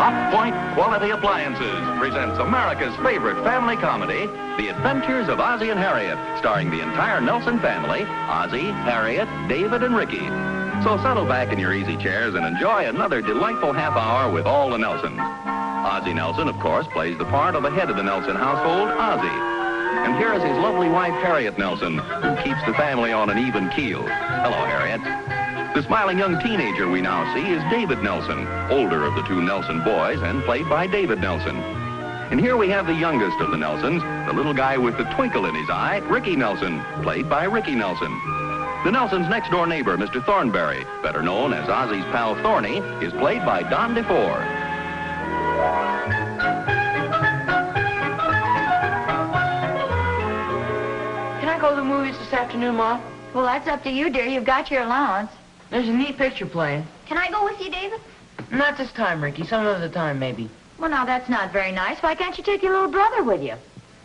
Hotpoint Quality Appliances presents America's favorite family comedy, The Adventures of Ozzie and Harriet, starring the entire Nelson family, Ozzie, Harriet, David, and Ricky. So settle back in your easy chairs and enjoy another delightful half hour with all the Nelsons. Ozzie Nelson, of course, plays the part of the head of the Nelson household, Ozzie. And here is his lovely wife, Harriet Nelson, who keeps the family on an even keel. Hello, Harriet. The smiling young teenager we now see is David Nelson, older of the two Nelson boys and played by David Nelson. And here we have the youngest of the Nelsons, the little guy with the twinkle in his eye, Ricky Nelson, played by Ricky Nelson. The Nelsons' next-door neighbor, Mr. Thornberry, better known as Ozzie's pal Thorny, is played by DeFore. Can I go to the movies this afternoon, Mom? Well, that's up to you, dear. You've got your allowance. There's a neat picture playing. Can I go with you, David? Not this time, Ricky. Some other time, maybe. Well, now, that's not very nice. Why can't you take your little brother with you?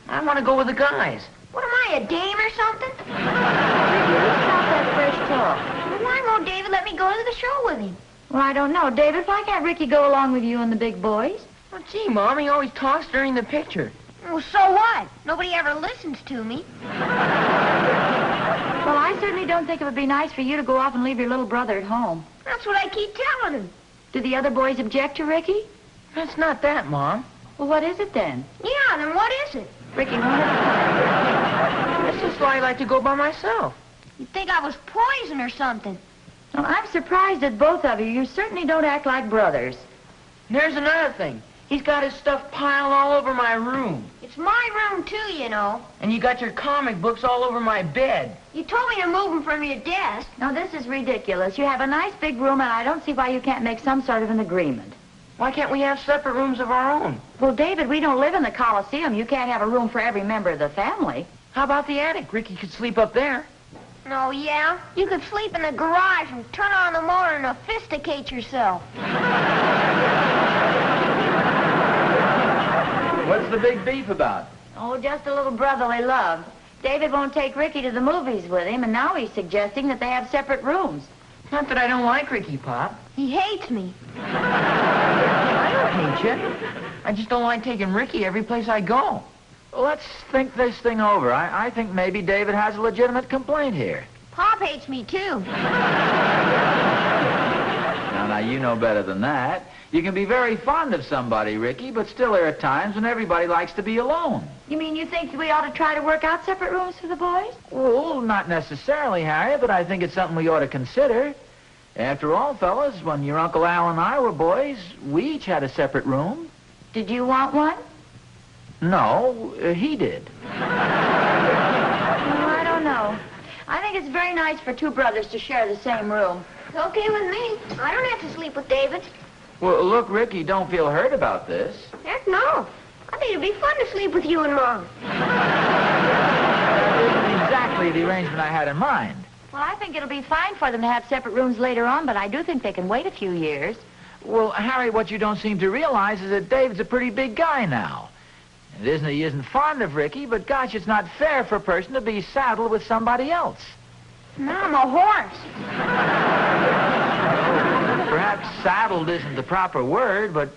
I want to go with the guys. What am I, a dame or something? Ricky, let's stop that fresh talk. Well, why won't David let me go to the show with him? Well, I don't know. David, why can't Ricky go along with you and the big boys? Well, gee, Mom, he always talks during the picture. Well, so what? Nobody ever listens to me. Well, I certainly don't think it would be nice for you to go off and leave your little brother at home. That's what I keep telling him. Do the other boys object to Ricky? That's not that, Mom. Well, what is it then? Yeah, then what is it? Ricky, one at a time. It's just why I like to go by myself. You'd think I was poison or something. Well, I'm surprised at both of you. You certainly don't act like brothers. And there's another thing. He's got his stuff piled all over my room. It's my room, too, you know. And you got your comic books all over my bed. You told me to move them from your desk. Now, this is ridiculous. You have a nice big room, and I don't see why you can't make some sort of an agreement. Why can't we have separate rooms of our own? Well, David, we don't live in the Coliseum. You can't have a room for every member of the family. How about the attic? Ricky could sleep up there. Oh, yeah? You could sleep in the garage and turn on the motor and sophisticate yourself. What's the big beef about? Oh, just a little brotherly love. David won't take Ricky to the movies with him, and now he's suggesting that they have separate rooms. Not that I don't like Ricky, Pop. He hates me. I don't hate you. I just don't like taking Ricky every place I go. Let's think this thing over. I think maybe David has a legitimate complaint here. Pop hates me, too. Now, you know better than that. You can be very fond of somebody, Ricky, but still there are times when everybody likes to be alone. You mean you think we ought to try to work out separate rooms for the boys? Well, not necessarily, Harriet, but I think it's something we ought to consider. After all, fellas, when your Uncle Al and I were boys, we each had a separate room. Did you want one? No, he did. Well, I don't know. I think it's very nice for two brothers to share the same room. It's okay with me. I don't have to sleep with David. Well, look, Ricky, don't feel hurt about this. Heck no. I think it'd be fun to sleep with you and Mom. That isn't exactly the arrangement I had in mind. Well, I think it'll be fine for them to have separate rooms later on, but I do think they can wait a few years. Well, Harry, what you don't seem to realize is that David's a pretty big guy now. It isn't that he isn't fond of Ricky, but gosh, it's not fair for a person to be saddled with somebody else. No, I'm a horse. Perhaps saddled isn't the proper word, but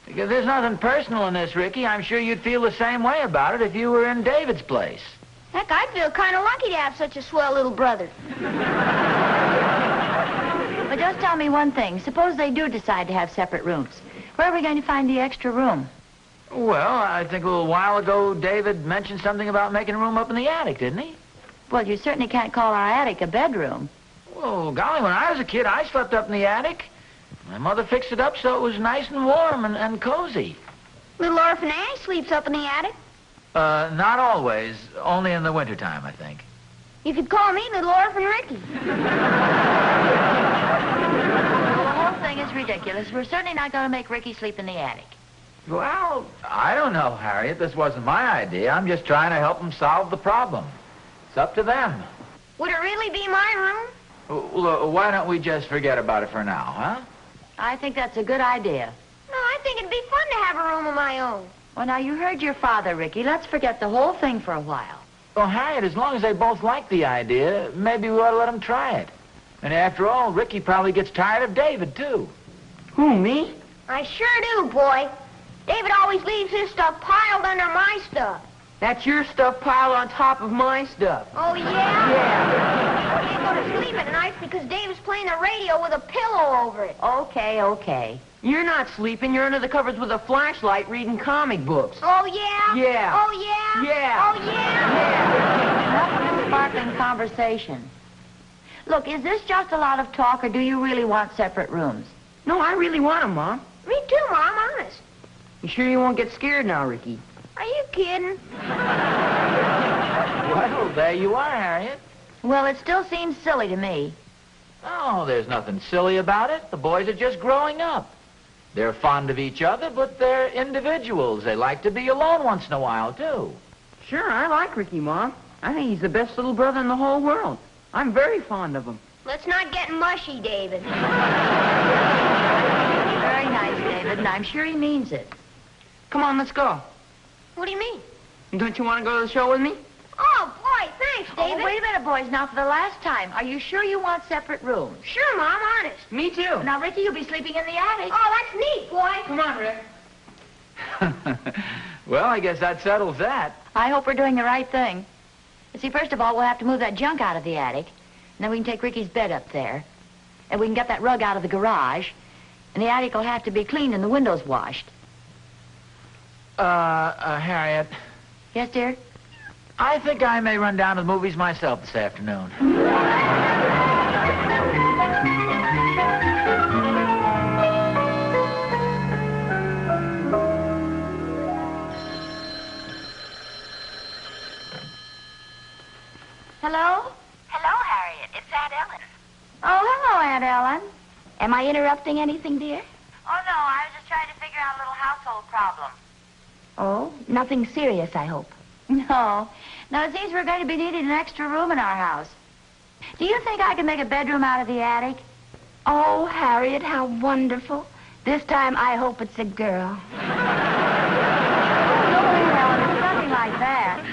there's nothing personal in this, Ricky. I'm sure you'd feel the same way about it if you were in David's place. Heck, I feel kind of lucky to have such a swell little brother. But just tell me one thing. Suppose they do decide to have separate rooms. Where are we going to find the extra room? Well, I think a little while ago David mentioned something about making a room up in the attic, didn't he? Well, you certainly can't call our attic a bedroom. Well, golly, when I was a kid, I slept up in the attic. My mother fixed it up so it was nice and warm and cozy. Little orphan Annie sleeps up in the attic. Not always. Only in the wintertime, I think. You could call me Little Orphan Ricky. Well, the whole thing is ridiculous. We're certainly not going to make Ricky sleep in the attic. Well, I don't know, Harriet. This wasn't my idea. I'm just trying to help them solve the problem. It's up to them. Would it really be my room? Well, why don't we just forget about it for now, huh? I think that's a good idea. No, I think it'd be fun to have a room of my own. Well, now, you heard your father, Ricky. Let's forget the whole thing for a while. Well, Harriet, as long as they both like the idea, maybe we ought to let them try it. And after all, Ricky probably gets tired of David, too. Who, me? I sure do, boy. David always leaves his stuff piled under my stuff. That's your stuff piled on top of my stuff. Oh, yeah? Yeah. I can't go to sleep at night because David's playing the radio with a pillow over it. Okay, okay. You're not sleeping. You're under the covers with a flashlight reading comic books. Oh, yeah? Yeah. Oh, yeah? Yeah. Oh, yeah? Enough of this sparkling conversation. Look, is this just a lot of talk, or do you really want separate rooms? No, I really want them, Mom. Me too, Mom, honest. You sure you won't get scared now, Ricky? Are you kidding? Well, there you are, Harriet. Well, it still seems silly to me. Oh, there's nothing silly about it. The boys are just growing up. They're fond of each other, but they're individuals. They like to be alone once in a while, too. Sure, I like Ricky, Mom. I think he's the best little brother in the whole world. I'm very fond of him. Let's not get mushy, David. Very nice, David, and I'm sure he means it. Come on, let's go. What do you mean? Don't you want to go to the show with me? Oh, boy, thanks, David. Oh, wait a minute, boys. Now, for the last time, are you sure you want separate rooms? Sure, Mom, honest. Me too. Now, Ricky, you'll be sleeping in the attic. Oh, that's neat, boy. Come on, Rick. Well, I guess that settles that. I hope we're doing the right thing. You see, first of all, we'll have to move that junk out of the attic. And then we can take Ricky's bed up there. And we can get that rug out of the garage. And the attic will have to be cleaned and the windows washed. Harriet, Yes, dear? I think I may run down to the movies myself this afternoon. Hello? Hello, Harriet. It's Aunt Ellen. Oh, hello, Aunt Ellen. Am I interrupting anything, dear? Oh, no, I was just trying to figure out a little household problem. Oh, nothing serious, I hope. No. Now, it seems we're going to be needing an extra room in our house. Do you think I can make a bedroom out of the attic? Oh, Harriet, how wonderful. This time I hope it's a girl. Oh, no, Aunt Ellen, it's nothing like that.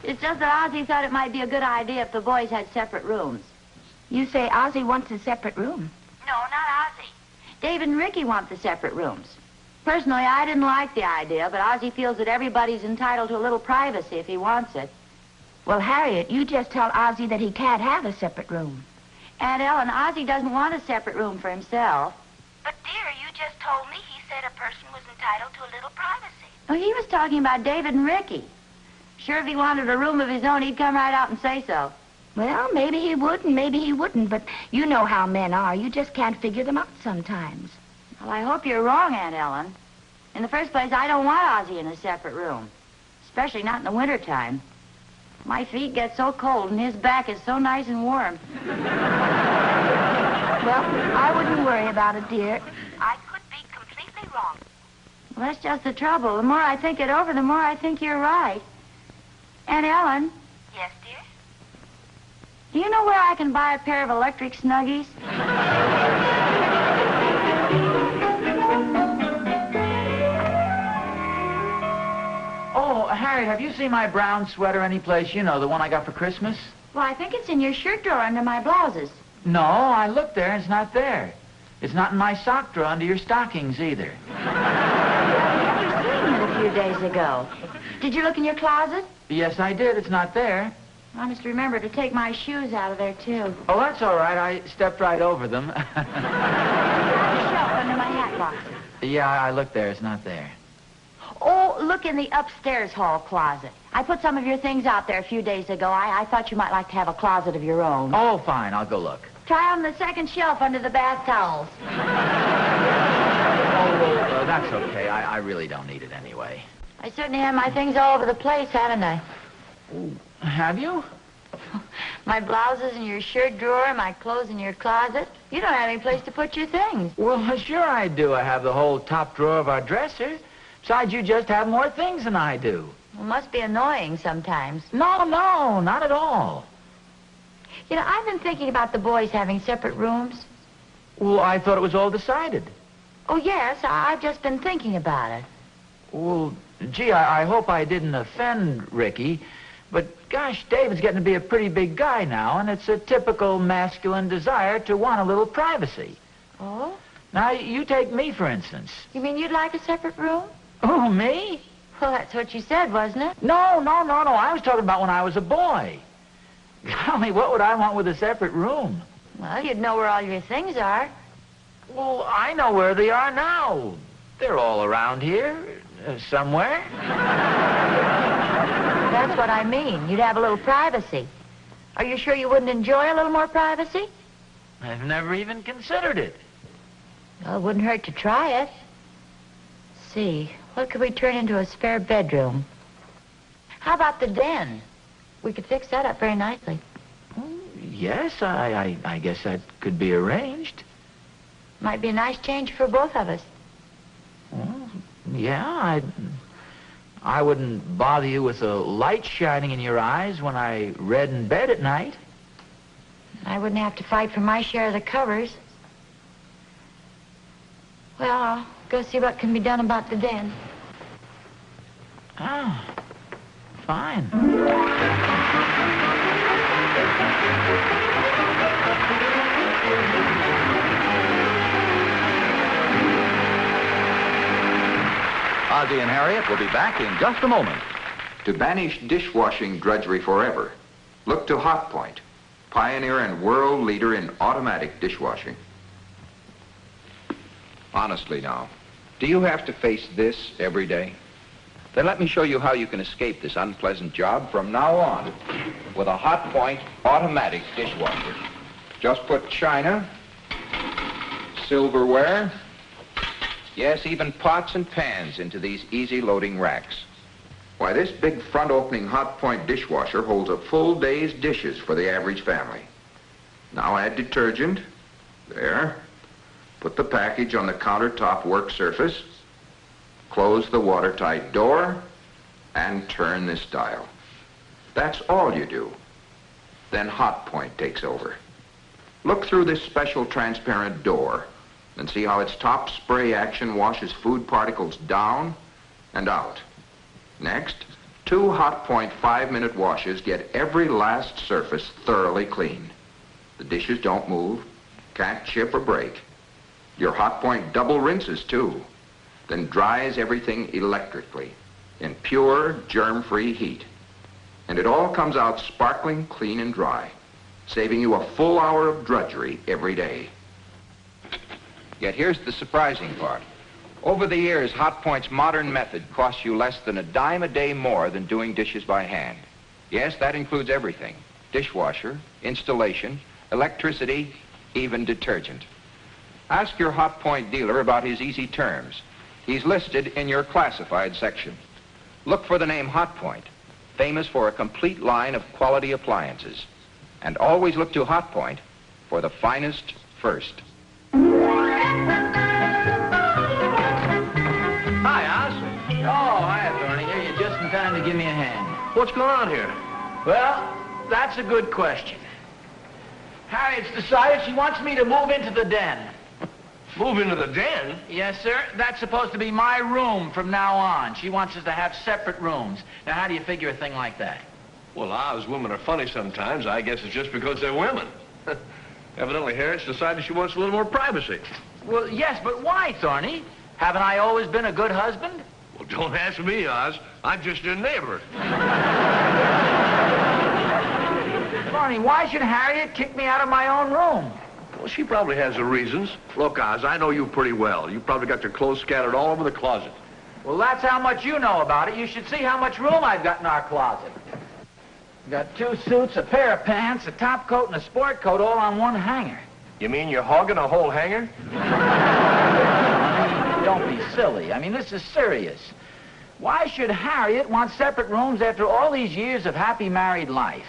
It's just that Ozzie thought it might be a good idea if the boys had separate rooms. You say Ozzie wants a separate room. No, not Ozzie. David and Ricky want the separate rooms. Personally, I didn't like the idea, but Ozzie feels that everybody's entitled to a little privacy if he wants it. Well, Harriet, you just tell Ozzie that he can't have a separate room. Aunt Ellen, Ozzie doesn't want a separate room for himself. But, dear, you just told me he said a person was entitled to a little privacy. Oh, he was talking about David and Ricky. Sure, if he wanted a room of his own, he'd come right out and say so. Well, maybe he would and maybe he wouldn't, but you know how men are. You just can't figure them out sometimes. Well, I hope you're wrong, Aunt Ellen. In the first place, I don't want Ozzie in a separate room, especially not in the wintertime. My feet get so cold and his back is so nice and warm. Well, I wouldn't worry about it, dear. I could be completely wrong. Well, that's just the trouble. The more I think it over, the more I think you're right. Aunt Ellen, Yes, dear? do you know where I can buy a pair of electric snuggies? Oh, Harriet, have you seen my brown sweater anyplace? You know, the one I got for Christmas? Well, I think it's in your shirt drawer under my blouses. No, I looked there and it's not there. It's not in my sock drawer under your stockings either. I remember seeing it a few days ago. Did you look in your closet? Yes, I did. It's not there. I must remember to take my shoes out of there, too. Oh, that's all right. I stepped right over them. It's on the shelf under my hat box. Yeah, I looked there. It's not there. Oh, look in the upstairs hall closet. I put some of your things out there a few days ago. I thought you might like to have a closet of your own. Oh, fine. I'll go look. Try on the second shelf under the bath towels. Oh, well, that's okay. I really don't need it anyway. I certainly have my things all over the place, haven't I? Have you? My blouses in your shirt drawer, my clothes in your closet. You don't have any place to put your things. Well, sure I do. I have the whole top drawer of our dresser. Besides, you just have more things than I do. It must be annoying sometimes. No, not at all. You know, I've been thinking about the boys having separate rooms. Well, I thought it was all decided. Oh, yes, I've just been thinking about it. Well, gee, I hope I didn't offend Ricky. But, gosh, David's getting to be a pretty big guy now, and it's a typical masculine desire to want a little privacy. Oh? Now, you take me, for instance. You mean you'd like a separate room? Oh, me? Well, that's what you said, wasn't it? No. I was talking about when I was a boy. Golly, what would I want with a separate room? Well, you'd know where all your things are. Well, I know where they are now. They're all around here, somewhere. That's what I mean. You'd have a little privacy. Are you sure you wouldn't enjoy a little more privacy? I've never even considered it. Well, it wouldn't hurt to try it. See, what could we turn into a spare bedroom? How about the den? We could fix that up very nicely. Yes, I guess that could be arranged. Might be a nice change for both of us. Well, yeah, I wouldn't bother you with a light shining in your eyes when I read in bed at night. I wouldn't have to fight for my share of the covers. Well, I'll go see what can be done about the den. Ah, fine. Ozzie and Harriet will be back in just a moment. To banish dishwashing drudgery forever, look to Hotpoint, pioneer and world leader in automatic dishwashing. Honestly now, do you have to face this every day? Then let me show you how you can escape this unpleasant job from now on with a Hotpoint automatic dishwasher. Just put china, silverware, yes, even pots and pans into these easy loading racks. Why, this big front opening Hotpoint dishwasher holds a full day's dishes for the average family. Now add detergent. There. Put the package on the countertop work surface. Close the watertight door and turn this dial. That's all you do. Then Hotpoint takes over. Look through this special transparent door and see how its top spray action washes food particles down and out. Next, 2 Hotpoint 5-minute washes get every last surface thoroughly clean. The dishes don't move, can't chip or break. Your Hotpoint double rinses too, then dries everything electrically in pure, germ-free heat. And it all comes out sparkling clean and dry, saving you a full hour of drudgery every day. Yet here's the surprising part. Over the years, Hotpoint's modern method costs you less than $0.10 a day more than doing dishes by hand. Yes, that includes everything. Dishwasher, installation, electricity, even detergent. Ask your Hotpoint dealer about his easy terms. He's listed in your classified section. Look for the name Hotpoint, famous for a complete line of quality appliances. And always look to Hotpoint for the finest first. Hi, Oz. Oh, hi, Thorny. Here, you're just in time to give me a hand. What's going on here? Well, that's a good question. Harriet's decided she wants me to move into the den. Move into the den? Yes, sir. That's supposed to be my room from now on. She wants us to have separate rooms. Now, how do you figure a thing like that? Well, Oz, women are funny sometimes. I guess it's just because they're women. Evidently, Harriet's decided she wants a little more privacy. Well, yes, but why, Thorny? Haven't I always been a good husband? Well, don't ask me, Oz. I'm just your neighbor. Thorny, why should Harriet kick me out of my own room? Well, she probably has her reasons. Look, Oz, I know you pretty well. You probably got your clothes scattered all over the closet. Well, that's how much you know about it. You should see how much room I've got in our closet. I've got 2 suits, a pair of pants, a top coat, and a sport coat all on one hanger. You mean you're hogging a whole hanger? Don't be silly. I mean, this is serious. Why should Harriet want separate rooms after all these years of happy married life?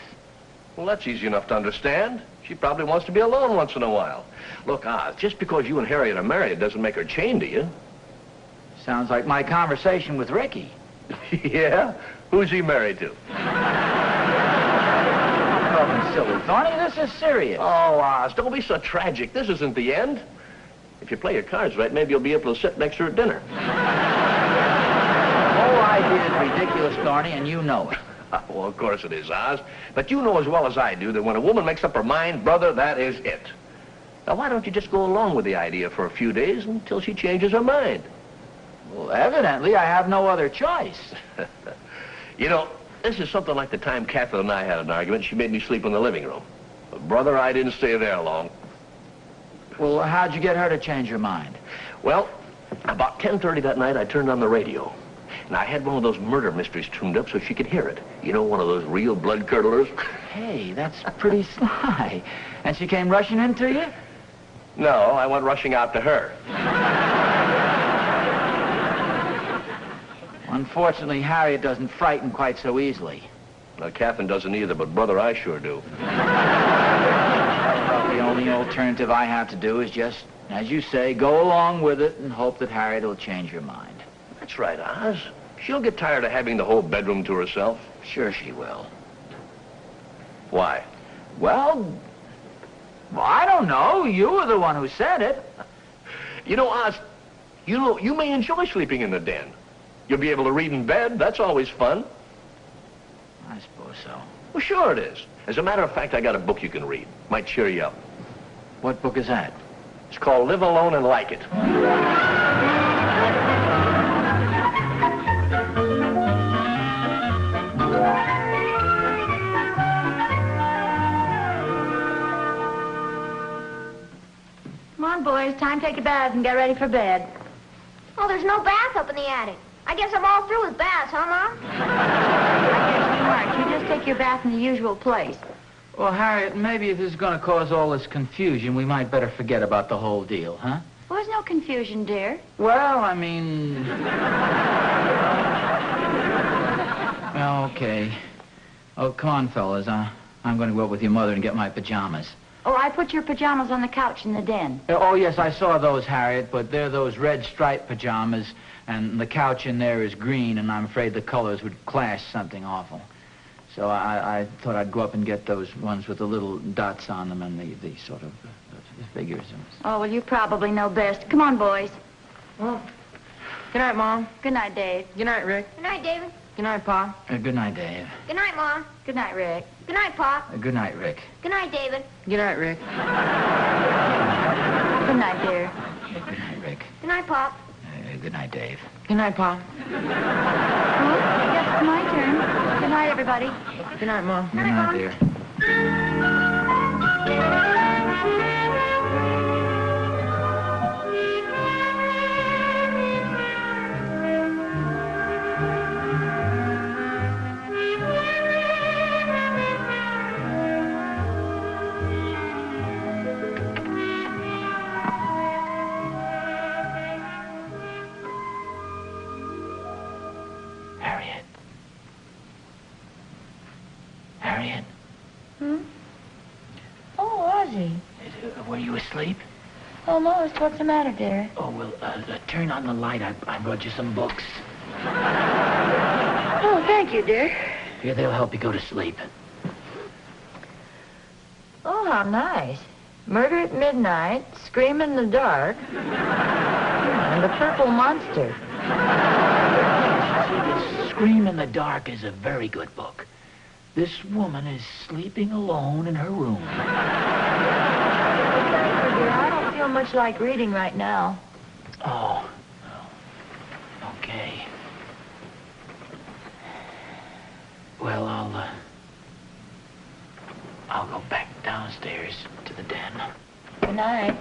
Well, that's easy enough to understand. She probably wants to be alone once in a while. Look, Oz, just because you and Harriet are married doesn't make her chained to you. Sounds like my conversation with Ricky. Yeah? Who's he married to? Don't be silly, Thorny. This is serious. Oh, Oz, don't be so tragic. This isn't the end. If you play your cards right, maybe you'll be able to sit next to her at dinner. The whole idea is ridiculous, Thorny, and you know it. Well, of course it is, Oz. But you know as well as I do that when a woman makes up her mind, brother, that is it. Now, why don't you just go along with the idea for a few days until she changes her mind? Well, evidently, I have no other choice. You know, this is something like the time Catherine and I had an argument. She made me sleep in the living room. But, brother, I didn't stay there long. Well, how'd you get her to change her mind? Well, about 10:30 that night, I turned on the radio. And I had one of those murder mysteries tuned up so she could hear it. You know, one of those real blood-curdlers. Hey, that's pretty sly. And she came rushing into you? No, I went rushing out to her. Unfortunately, Harriet doesn't frighten quite so easily. Now, Catherine doesn't either, but, brother, I sure do. Well, the only alternative I have to do is just, as you say, go along with it and hope that Harriet will change her mind. That's right, Oz. She'll get tired of having the whole bedroom to herself. Sure she will. Why? Well, I don't know. You were the one who said it. You know, Oz, you may enjoy sleeping in the den. You'll be able to read in bed. That's always fun. I suppose so. Well, sure it is. As a matter of fact, I got a book you can read. Might cheer you up. What book is that? It's called Live Alone and Like It. Come on, boys. Time to take a bath and get ready for bed. Oh, there's no bath up in the attic. I guess I'm all through with baths, huh, Mom? I guess you aren't. You just take your bath in the usual place. Well, Harriet, maybe if this is going to cause all this confusion, we might better forget about the whole deal, huh? Well, there's no confusion, dear. Well, I mean... Well, okay. Oh, come on, fellas. I'm going to go up with your mother and get my pajamas. Oh, I put your pajamas on the couch in the den. Oh, yes, I saw those, Harriet, but they're those red striped pajamas, and the couch in there is green, and I'm afraid the colors would clash something awful. So I thought I'd go up and get those ones with the little dots on them and the sort of the figures. Oh, well, you probably know best. Come on, boys. Well, good night, Mom. Good night, Dave. Good night, Rick. Good night, David. Good night, Pa. Good night, Dave. Good night, Mom. Good night, Rick. Good night, Pa. Good night, Rick. Good night, David. Good night, Rick. Good night, dear. Good night, Rick. Good night, Pop. Good night, Dave. Good night, Pa. Well, I guess it's my turn. Good night, everybody. Good night, Mom. Good night, dear. Harriet? Hmm? Oh, Ozzie. Were you asleep? Almost. What's the matter, dear? Oh, well, turn on the light. I brought you some books. Oh, thank you, dear. Here, they'll help you go to sleep. Oh, how nice. Murder at Midnight, Scream in the Dark, and The Purple Monster. Scream in the Dark is a very good book. This woman is sleeping alone in her room. Thank you, dear. I don't feel much like reading right now. Oh. Okay. Well, I'll go back downstairs to the den. Good night.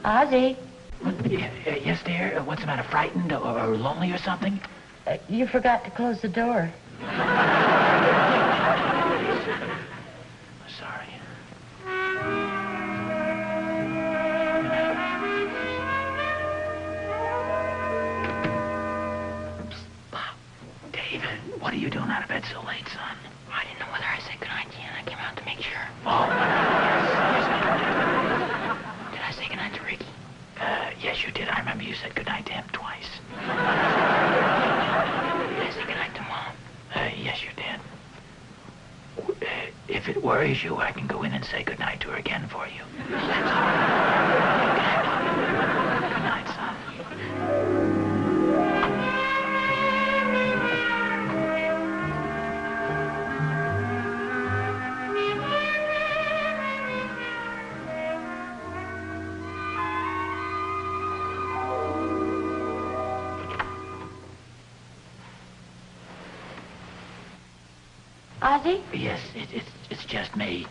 Ozzie. Yes, dear? What's the matter? Frightened or lonely or something? You forgot to close the door. Sorry. Psst, Pop. David, what are you doing out of bed so late, son? I didn't know whether I said goodnight to you, and I came out to make sure. Oh, yes. Did I say goodnight to Ricky? Yes, you did. I remember you said goodnight to him twice. Did I say goodnight to Mom? Yes, you did. If it worries you, I can go in and say goodnight to her again for you. That's all right. Good night, son. Ozzie? Yes, it's just me.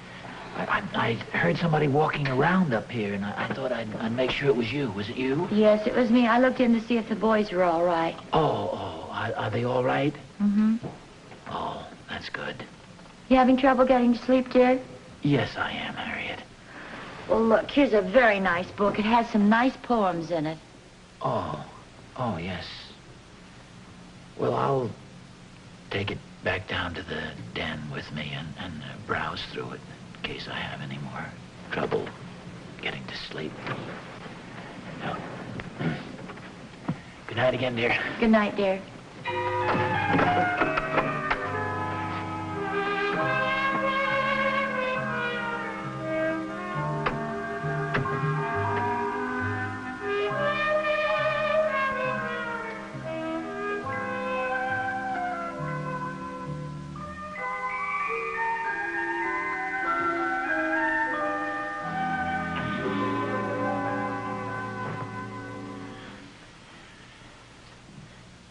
I heard somebody walking around up here, and I thought I'd make sure it was you. Was it you? Yes, it was me. I looked in to see if the boys were all right. Are they all right? Mm-hmm. Oh, that's good. You having trouble getting to sleep, dear? Yes, I am, Harriet. Well, look, here's a very nice book. It has some nice poems in it. Oh, yes. Well, I'll take it back down to the den with me and browse through it in case I have any more trouble getting to sleep. Now, good night again, dear. Good night, dear.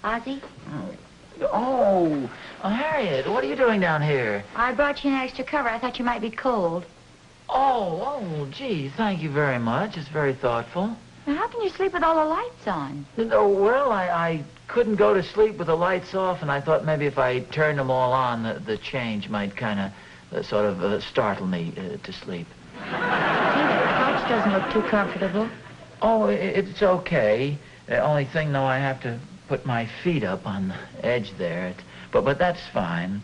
Ozzie? Oh, Harriet, what are you doing down here? I brought you an extra cover. I thought you might be cold. Gee, thank you very much. It's very thoughtful. Now, how can you sleep with all the lights on? Oh, well, I couldn't go to sleep with the lights off, and I thought maybe if I turned them all on, the change might kind of startle me to sleep. Gee, that couch doesn't look too comfortable. Oh, it's okay. The only thing, though, I have to put my feet up on the edge there. But that's fine.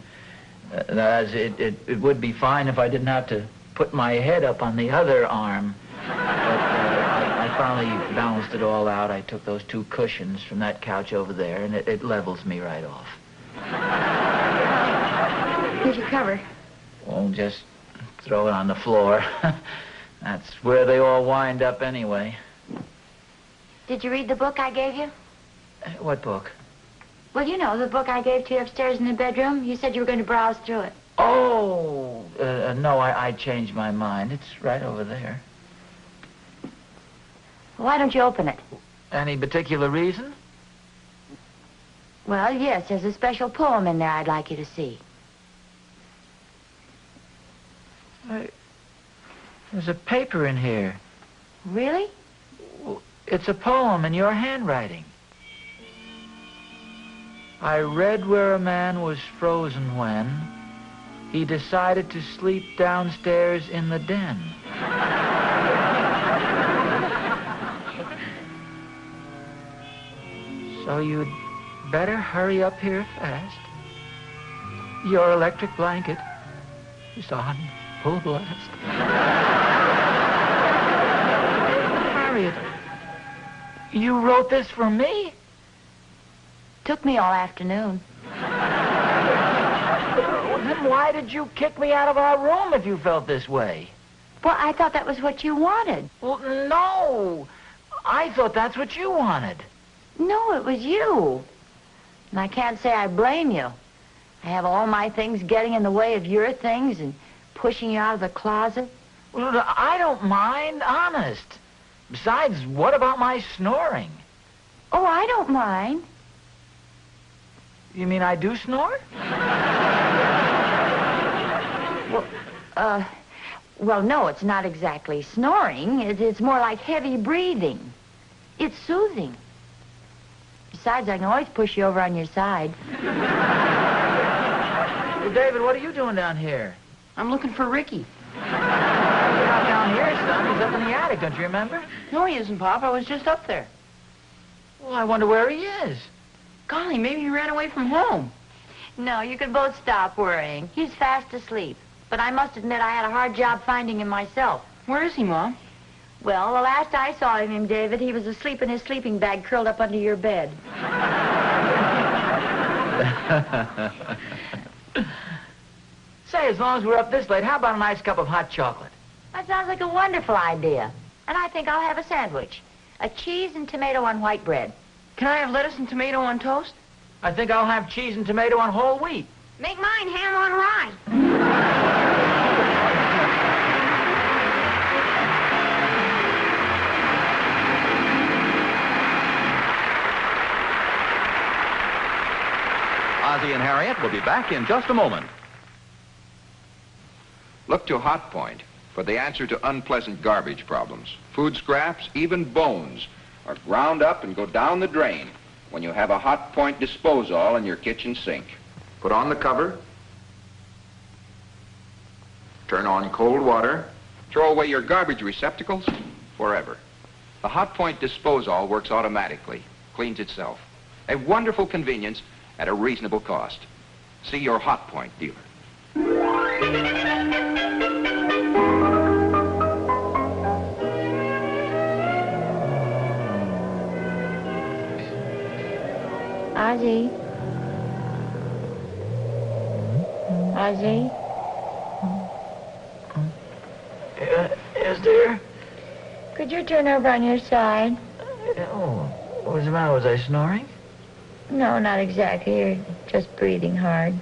It would be fine if I didn't have to put my head up on the other arm. But I finally balanced it all out. I took those 2 cushions from that couch over there, and it levels me right off. Here's your cover. Well, just throw it on the floor. That's where they all wind up anyway. Did you read the book I gave you? What book? Well, you know, the book I gave to you upstairs in the bedroom. You said you were going to browse through it. Oh, no, I changed my mind. It's right over there. Why don't you open it? Any particular reason? Well, yes, there's a special poem in there I'd like you to see. There's a paper in here. Really? It's a poem in your handwriting. I read where a man was frozen when he decided to sleep downstairs in the den. So you'd better hurry up here fast. Your electric blanket is on full blast. Harriet, you wrote this for me? Took me all afternoon. Then why did you kick me out of our room if you felt this way? Well, I thought that was what you wanted. Well, no. I thought that's what you wanted. No, it was you. And I can't say I blame you. I have all my things getting in the way of your things and pushing you out of the closet. Well, I don't mind, honest. Besides, what about my snoring? Oh, I don't mind. You mean I do snore? Well, no, it's not exactly snoring. It's more like heavy breathing. It's soothing. Besides, I can always push you over on your side. Well, David, what are you doing down here? I'm looking for Ricky. He's not down here, son. He's up in the attic, don't you remember? No, he isn't, Pop. I was just up there. Well, I wonder where he is. Golly, maybe he ran away from home. No, you can both stop worrying. He's fast asleep. But I must admit I had a hard job finding him myself. Where is he, Mom? Well, the last I saw of him, David, he was asleep in his sleeping bag curled up under your bed. Say, as long as we're up this late, how about a nice cup of hot chocolate? That sounds like a wonderful idea. And I think I'll have a sandwich. A cheese and tomato on white bread. Can I have lettuce and tomato on toast? I think I'll have cheese and tomato on whole wheat. Make mine ham on rye. Ozzie and Harriet will be back in just a moment. Look to Hotpoint for the answer to unpleasant garbage problems. Food scraps, even bones, are ground up and go down the drain when you have a Hotpoint disposal in your kitchen sink. Put on the cover. Turn on cold water. Throw away your garbage receptacles forever. The Hotpoint disposal works automatically, cleans itself. A wonderful convenience at a reasonable cost. See your Hotpoint dealer. Ozzie? Ozzie? Yes, dear? Could you turn over on your side? Oh, what's the matter? Was I snoring? No, not exactly. You're just breathing hard.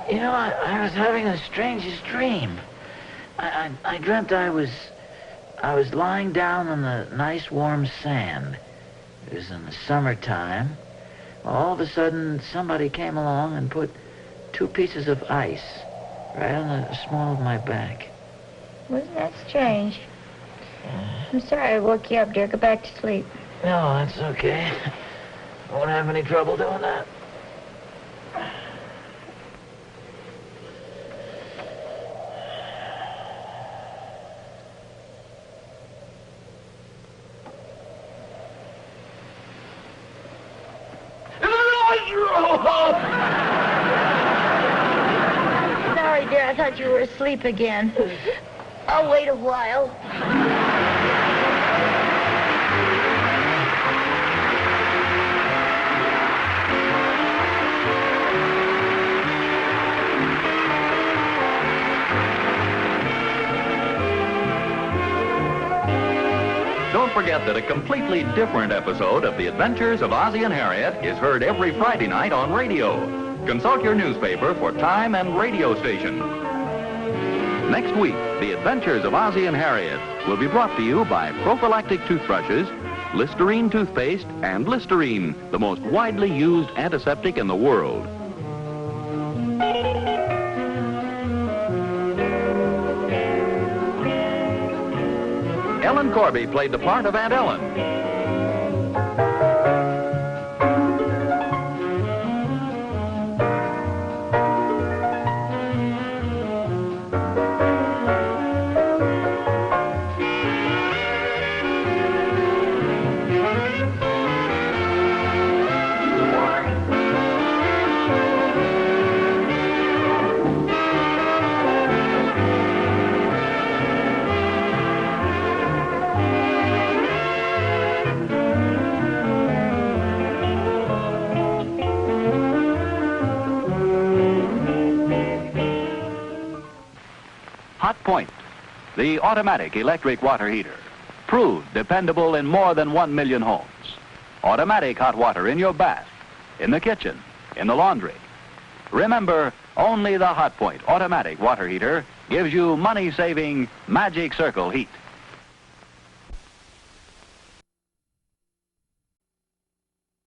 You know, I was having the strangest dream. I dreamt I was lying down on the nice warm sand. It was in the summertime. Well, all of a sudden, somebody came along and put 2 pieces of ice right on the small of my back. Wasn't that strange? I'm sorry I woke you up, dear. Go back to sleep. No, that's okay. I won't have any trouble doing that. Sorry, dear. I thought you were asleep again. I'll wait a while. Don't forget that a completely different episode of The Adventures of Ozzie and Harriet is heard every Friday night on radio. Consult your newspaper for time and radio station. Next week, The Adventures of Ozzie and Harriet will be brought to you by prophylactic toothbrushes, Listerine toothpaste, and Listerine, the most widely used antiseptic in the world. Ellen Corby played the part of Aunt Ellen. Hotpoint, the automatic electric water heater. Proved dependable in more than 1 million homes. Automatic hot water in your bath, in the kitchen, in the laundry. Remember, only the Hotpoint automatic water heater gives you money-saving Magic Circle heat.